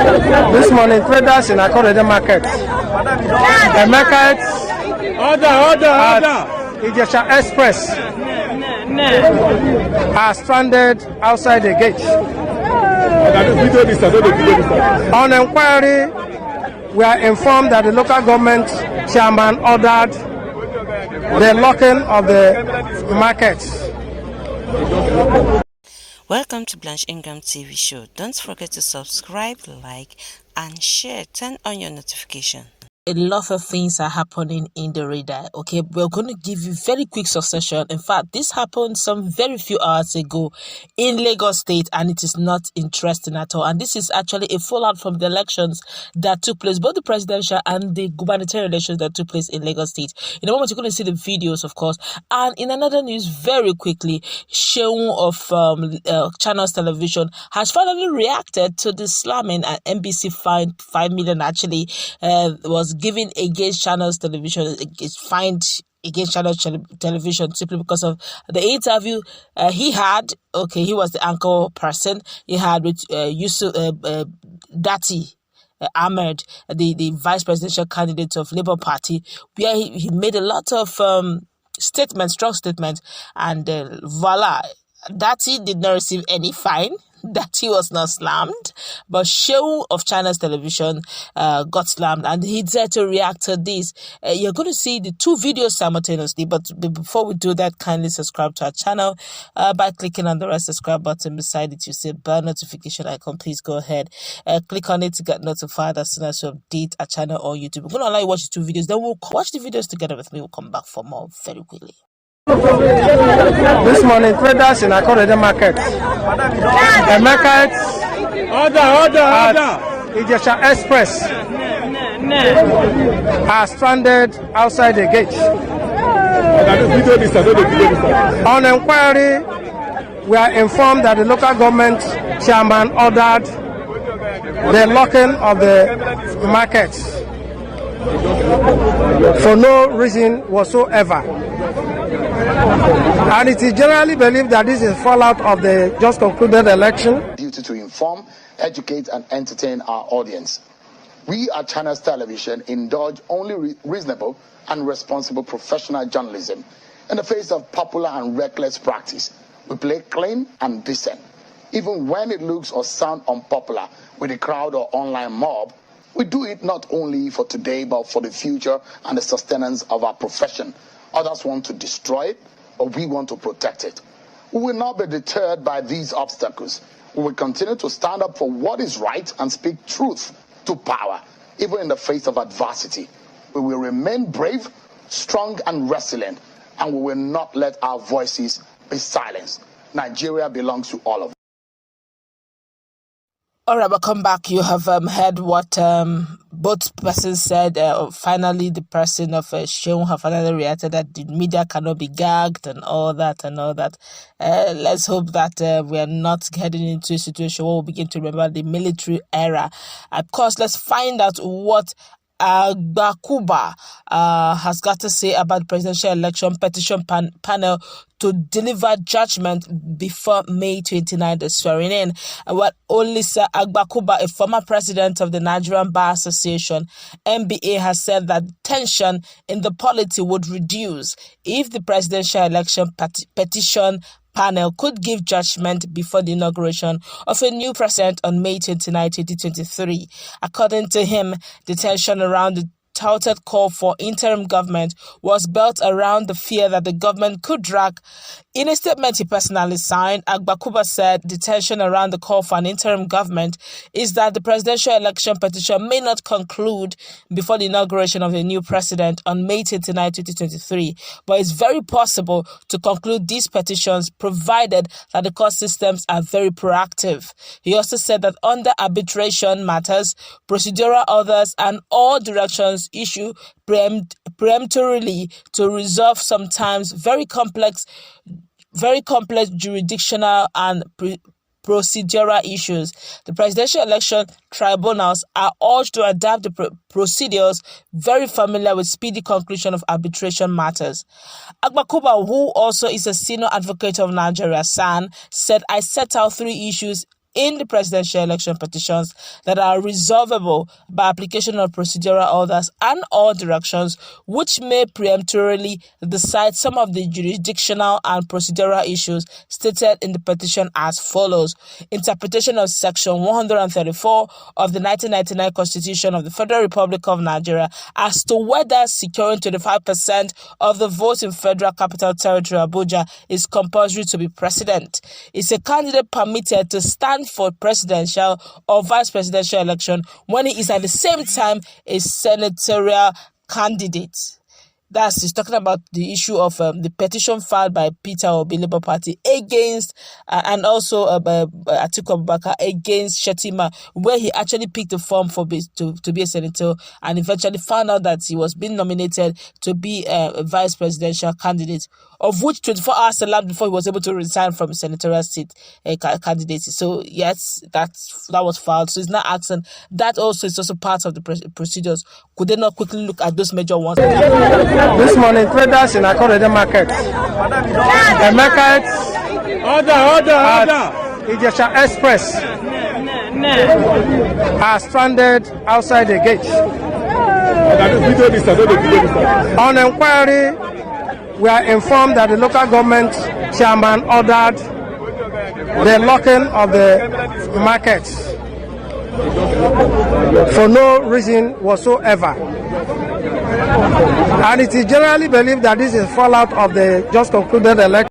This morning, traders in Akorede market. The market at Ijesha Express are stranded outside the gate. On inquiry, we are informed that the local government chairman ordered the locking of the market. Welcome to Blanche Ingram TV show. Don't forget to subscribe, like, and share. Turn on your notification. A lot of things are happening in the radar. Okay, we're going to give you very quick succession. In fact, this happened some very few hours ago in Lagos State, and it is not interesting at all. And this is actually a fallout from the elections that took place, both the presidential and the gubernatorial elections that took place in Lagos State. In a moment, you're going to see the videos, of course. And in another news, very quickly, Sheung of Channels Television has finally reacted to the slamming at NBC fined 5 million. Actually, was given against Channels Television. It's fined against Channels Television simply because of the interview he had. Okay, he was the anchor person. He had with Yusuf Dati Ahmed, the vice presidential candidate of Labour Party, where he made a lot of statements, strong statements, and voila, Dati did not receive any fine. That he was not slammed, but Sheung of Channels Television got slammed, and he decided to react to this. You're going to see the two videos simultaneously, but before we do that, kindly subscribe to our channel by clicking on the red subscribe button beside it. You see bell notification icon. Please go ahead, click on it to get notified as soon as we update our channel or YouTube. We're going to allow you to watch the two videos, then we'll watch the videos together with me. We'll come back for more very quickly. This morning, traders in Akorede market. The market at Ijesha Express are stranded outside the gate. On inquiry, we are informed that the local government chairman ordered the locking of the market for no reason whatsoever. And it is generally believed that this is fallout of the just concluded election. Duty to inform, educate, and entertain our audience. We at Channels Television indulge only reasonable and responsible professional journalism in the face of popular and reckless practice. We play clean and decent. Even when it looks or sounds unpopular with a crowd or online mob, we do it not only for today but for the future and the sustenance of our profession. Others want to destroy it, but we want to protect it. We will not be deterred by these obstacles. We will continue to stand up for what is right and speak truth to power, even in the face of adversity. We will remain brave, strong, and resilient, and we will not let our voices be silenced. Nigeria belongs to all of us. All right, welcome back. You have heard what both persons said. Finally, the person of Sheung have finally reacted that the media cannot be gagged and all that. Let's hope that we are not heading into a situation where we begin to remember the military era. Of course, let's find out what Agbakuba has got to say about the presidential election petition panel to deliver judgment before May 29, the swearing in. What Olisa Agbakuba, a former president of the Nigerian Bar Association, NBA, has said that tension in the polity would reduce if the presidential election petition panel could give judgment before the inauguration of a new president on May 29, 2023. According to him, the tension around the touted call for interim government was built around the fear that the government could drag. In a statement he personally signed, Agbakuba said the tension around the call for an interim government is that the presidential election petition may not conclude before the inauguration of a new president on May 29, 2023, but it's very possible to conclude these petitions provided that the court systems are very proactive. He also said that under arbitration matters, procedural orders, and all directions issue preemptorily to resolve sometimes very complex jurisdictional and procedural issues. The presidential election tribunals are urged to adapt the procedures very familiar with speedy conclusion of arbitration matters. Agbakuba, who also is a senior advocate of Nigeria, SAN, said, "I set out three issues in the presidential election petitions that are resolvable by application of procedural orders and or directions, which may preemptorily decide some of the jurisdictional and procedural issues stated in the petition as follows. Interpretation of Section 134 of the 1999 Constitution of the Federal Republic of Nigeria as to whether securing 25% of the votes in Federal Capital Territory Abuja is compulsory to be president. Is a candidate permitted to stand for presidential or vice presidential election when he is at the same time a senatorial candidate? He's talking about the issue of the petition filed by Peter Obi Labour Party against and also Atiku Abubakar against Shetima, where he actually picked a form to be a senator and eventually found out that he was being nominated to be a vice presidential candidate, of which 24 hours elapsed before he was able to resign from senatorial seat candidacy. So yes, that was filed. So he's not asking that also is also part of the procedures. Could they not quickly look at those major ones? This morning, traders in Akorede market, the market at Ijesha Express are stranded outside the gate. On inquiry, we are informed that the local government chairman ordered the locking of the markets for no reason whatsoever. And it is generally believed that this is fallout of the just concluded election.